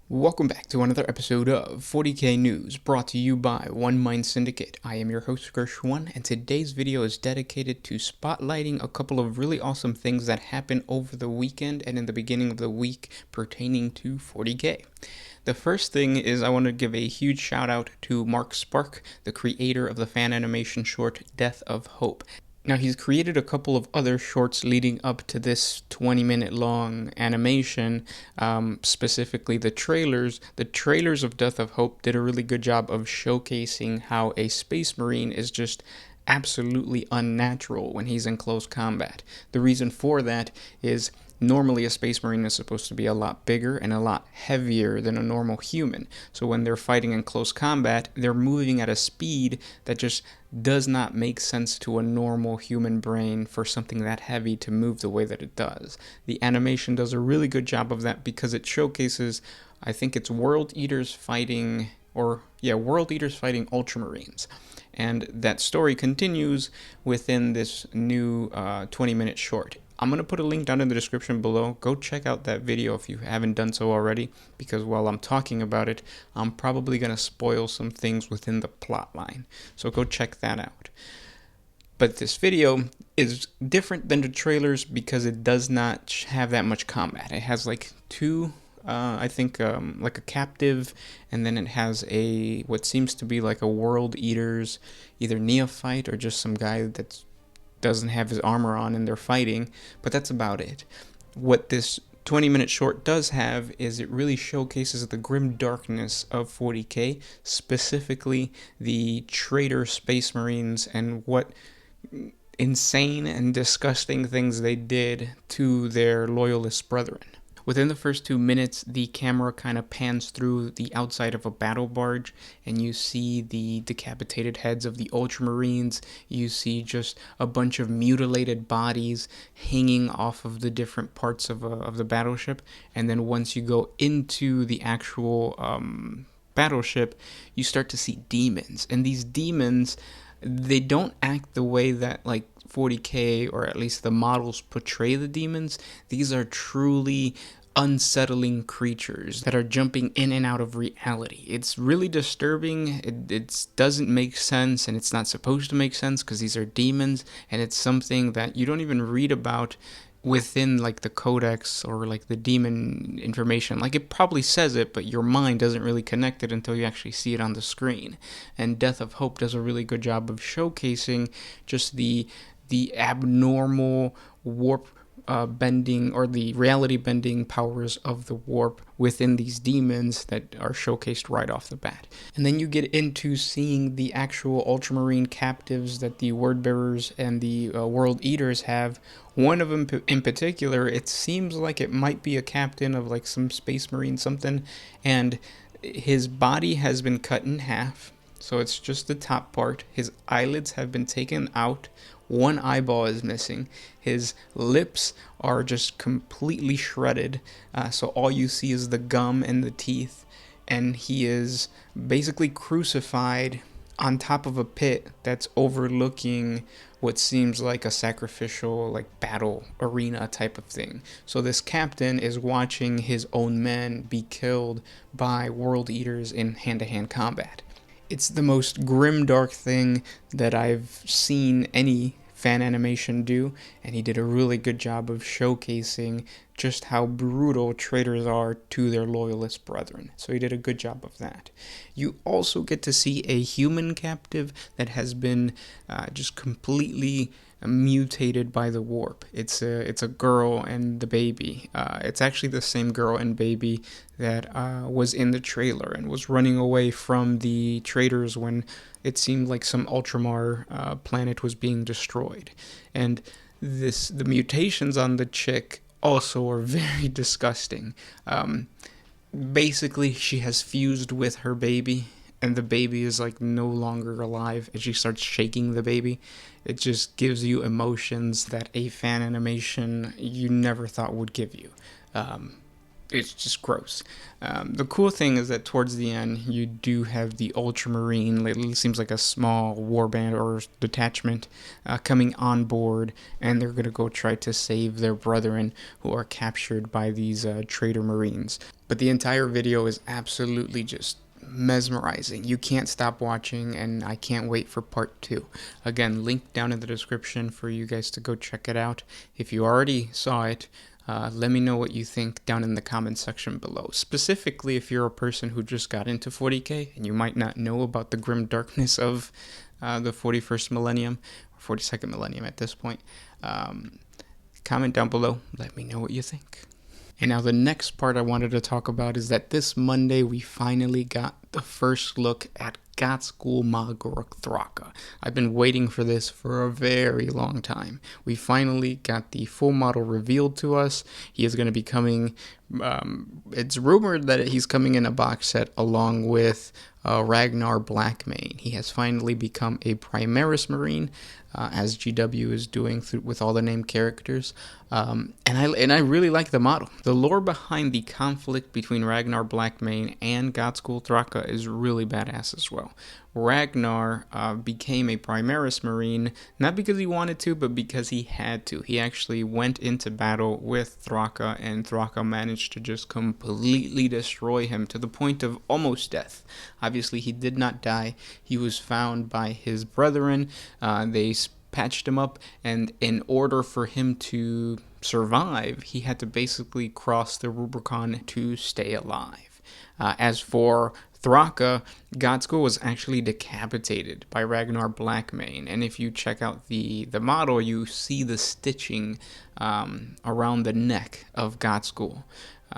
Welcome back to another episode of 40K News, brought to you by One Mind Syndicate. I am your host, Gershwin, and today's video is dedicated to spotlighting a couple of really awesome things that happened over the weekend and in the beginning of the week pertaining to 40K. The first thing is I want to give a huge shout out to Mark Spark, the creator of the fan animation short Death of Hope. Now, he's created a couple of other shorts leading up to this 20-minute long animation, specifically the trailers. The trailers of Death of Hope did a really good job of showcasing how a Space Marine is just absolutely unnatural when he's in close combat. The reason for that is normally a Space Marine is supposed to be a lot bigger and a lot heavier than a normal human. So when they're fighting in close combat, they're moving at a speed that just does not make sense to a normal human brain for something that heavy to move the way that it does. The animation does a really good job of that because it showcases, I think it's World Eaters fighting Ultramarines. And that story continues within this new 20-minute short. I'm going to put a link down in the description below. Go check out that video if you haven't done so already, because while I'm talking about it, I'm probably going to spoil some things within the plot line. So go check that out. But this video is different than the trailers because it does not have that much combat. It has like two like a captive, and then it has what seems to be like a World Eaters, either neophyte or just some guy that doesn't have his armor on and they're fighting, but that's about it. What this 20-minute short does have is it really showcases the grim darkness of 40K, specifically the traitor Space Marines and what insane and disgusting things they did to their loyalist brethren. Within the first 2 minutes, the camera kind of pans through the outside of a battle barge, and you see the decapitated heads of the Ultramarines. You see just a bunch of mutilated bodies hanging off of the different parts of the battleship. And then once you go into the actual battleship, you start to see demons. And these demons, they don't act the way that like 40K, or at least the models, portray the demons. These are truly unsettling creatures that are jumping in and out of reality. It's really disturbing. It doesn't make sense, and it's not supposed to make sense because these are demons, and it's something that you don't even read about within like the codex or like the demon information. Like, it probably says it, but your mind doesn't really connect it until you actually see it on the screen. And Death of Hope does a really good job of showcasing just the abnormal warp bending, or the reality bending powers of the warp within these demons that are showcased right off the bat. And then you get into seeing the actual Ultramarine captives that the Wordbearers and the World Eaters have. One of them in particular, it seems like it might be a captain of like some Space Marine something, and his body has been cut in half. So it's just the top part. His eyelids have been taken out. One eyeball is missing. His lips are just completely shredded. So all you see is the gum and the teeth. And he is basically crucified on top of a pit that's overlooking what seems like a sacrificial, like, battle arena type of thing. So this captain is watching his own men be killed by World Eaters in hand-to-hand combat. It's the most grim, dark thing that I've seen any fan animation do, and he did a really good job of showcasing just how brutal traitors are to their loyalist brethren. So he did a good job of that. You also get to see a human captive that has been just completely mutated by the warp. It's a girl and the baby. It's actually the same girl and baby that was in the trailer and was running away from the traitors when it seemed like some Ultramar planet was being destroyed. And the mutations on the chick also are very disgusting. Basically, she has fused with her baby, and the baby is like no longer alive, and she starts shaking the baby. It just gives you emotions that a fan animation you never thought would give you. it's just gross. The cool thing is that towards the end, you do have the Ultramarine. It seems like a small warband or detachment coming on board, and they're going to go try to save their brethren who are captured by these traitor Marines. But the entire video is absolutely just mesmerizing. You can't stop watching, and I can't wait for part 2. Again, link down in the description for you guys to go check it out. If you already saw it, let me know what you think down in the comment section below. Specifically, if you're a person who just got into 40k and you might not know about the grim darkness of the 41st millennium, or 42nd millennium at this point, comment down below. Let me know what you think. And now the next part I wanted to talk about is that this Monday we finally got the first look at God School Magorok Thraka. I've been waiting for this for a very long time. We finally got the full model revealed to us. He is going to be coming, it's rumored that he's coming in a box set along with Ragnar Blackmane. He has finally become a Primaris Marine, as GW is doing with all the named characters. And I really like the model. The lore behind the conflict between Ragnar Blackmane and God School Thraka is really badass as well. Ragnar became a Primaris Marine, not because he wanted to, but because he had to. He actually went into battle with Thraka, and Thraka managed to just completely destroy him to the point of almost death. Obviously, he did not die. He was found by his brethren. They patched him up, and in order for him to survive, he had to basically cross the Rubicon to stay alive. As for Thraka, God School was actually decapitated by Ragnar Blackmane, and if you check out the model, you see the stitching around the neck of God School.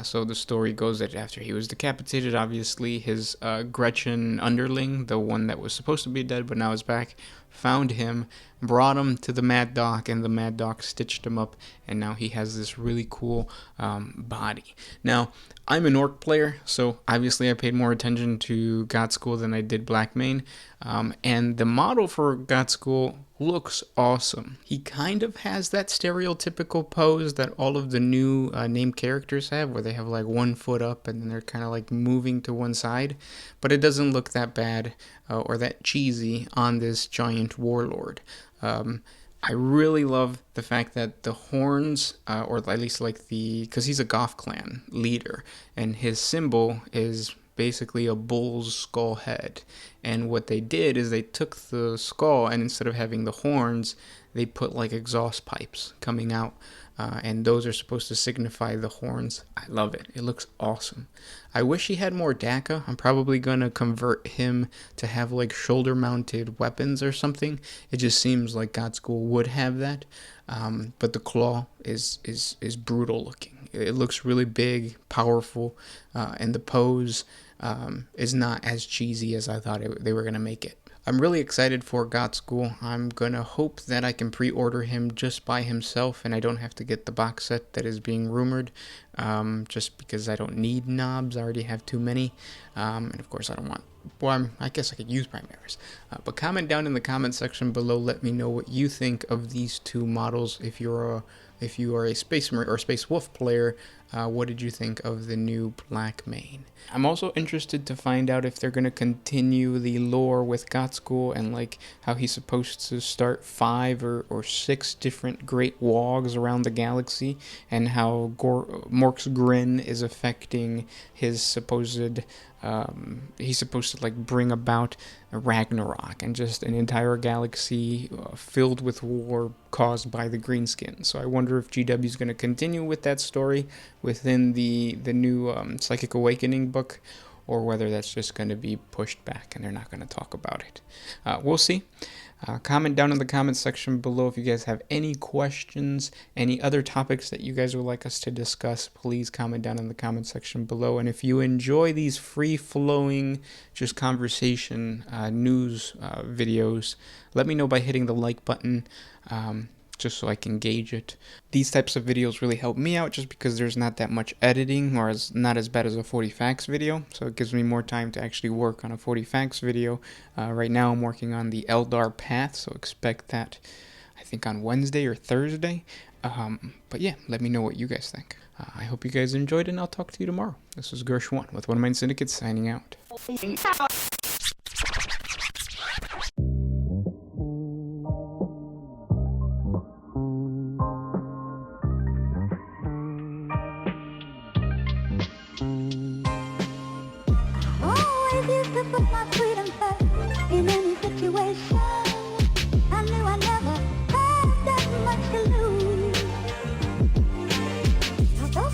So the story goes that after he was decapitated, obviously his Gretchen underling, the one that was supposed to be dead but now is back, found him, brought him to the Mad Doc, and the Mad Doc stitched him up, and now he has this really cool body. Now, I'm an Orc player, so obviously I paid more attention to God School than I did Blackmane, and the model for God School looks awesome. He kind of has that stereotypical pose that all of the new named characters have, where they have like one foot up and then they're kind of like moving to one side, but it doesn't look that bad or that cheesy on this giant warlord. I really love the fact that the horns, or at least like because he's a Goth clan leader, and his symbol is basically a bull's skull head. And what they did is they took the skull, and instead of having the horns, they put like exhaust pipes coming out, and those are supposed to signify the horns. I love it. It looks awesome. I wish he had more DACA. I'm probably going to convert him to have like shoulder mounted weapons or something. It just seems like God School would have that. But the claw is brutal looking. It looks really big, powerful, and the pose is not as cheesy as I thought they were going to make it. I'm really excited for God School. I'm going to hope that I can pre-order him just by himself and I don't have to get the box set that is being rumored, just because I don't need knobs. I already have too many, and of course I don't want, well, I guess I could use Primaris. But comment down in the comment section below, let me know what you think of these two models. If you are a Space Marine or Space Wolf player, what did you think of the new Blackmane? I'm also interested to find out if they're going to continue the lore with God School and like how he's supposed to start 5 or 6 different great wogs around the galaxy, and how Mork's Grin is affecting his supposed he's supposed to like bring about Ragnarok and just an entire galaxy filled with war caused by the Greenskin. So I wonder if GW is going to continue with that story within the new Psychic Awakening book, or whether that's just going to be pushed back and they're not going to talk about it. We'll see. Comment down in the comment section below if you guys have any questions, any other topics that you guys would like us to discuss. Please comment down in the comment section below. And if you enjoy these free-flowing, just conversation news videos, let me know by hitting the like button, just so I can gauge it. These types of videos really help me out just because there's not that much editing, or not as bad as a 40 facts video, so it gives me more time to actually work on a 40 facts video. Right now I'm working on the Eldar path, so expect that I think on Wednesday or Thursday. But yeah, let me know what you guys think. I hope you guys enjoyed, and I'll talk to you tomorrow. This was Gersh1 with One Mind Syndicate signing out. Oh, if you took my freedom